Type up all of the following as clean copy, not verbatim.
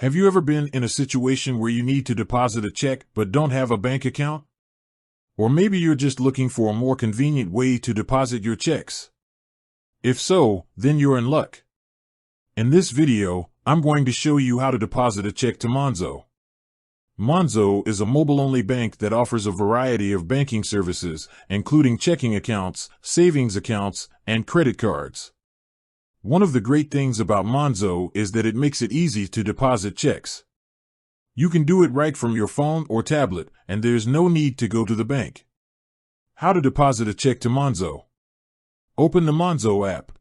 Have you ever been in a situation where you need to deposit a check but don't have a bank account? Or maybe you're just looking for a more convenient way to deposit your checks. If so, then you're in luck. In this video, I'm going to show you how to deposit a check to Monzo. Monzo is a mobile-only bank that offers a variety of banking services, including checking accounts, savings accounts, and credit cards. One of the great things about Monzo is that it makes it easy to deposit checks. You can do it right from your phone or tablet, and there's no need to go to the bank. How to deposit a check to Monzo. Open the Monzo app.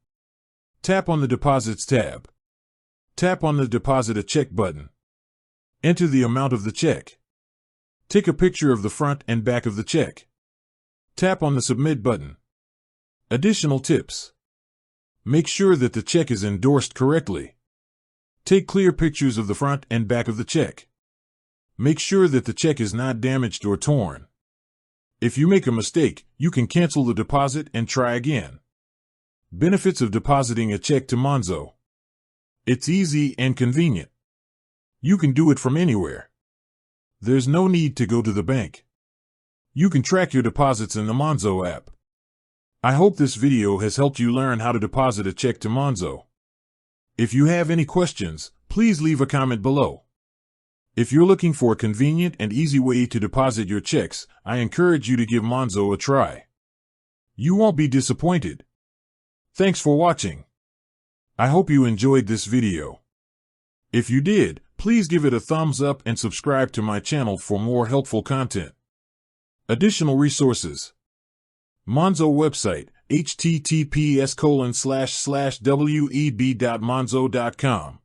Tap on the Deposits tab. Tap on the Deposit a Check button. Enter the amount of the check. Take a picture of the front and back of the check. Tap on the Submit button. Additional tips. Make sure that the check is endorsed correctly. Take clear pictures of the front and back of the check. Make sure that the check is not damaged or torn. If you make a mistake, you can cancel the deposit and try again. Benefits of depositing a check to Monzo. It's easy and convenient. You can do it from anywhere. There's no need to go to the bank. You can track your deposits in the Monzo app. I hope this video has helped you learn how to deposit a check to Monzo. If you have any questions, please leave a comment below. If you're looking for a convenient and easy way to deposit your checks, I encourage you to give Monzo a try. You won't be disappointed. Thanks for watching. I hope you enjoyed this video. If you did, please give it a thumbs up and subscribe to my channel for more helpful content. Additional resources. Monzo website, https://web.monzo.com.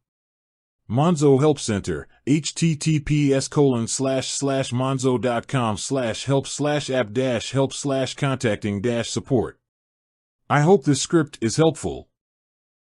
Monzo Help Center, https://monzo.com/help/app-help/contacting-support. I hope this script is helpful.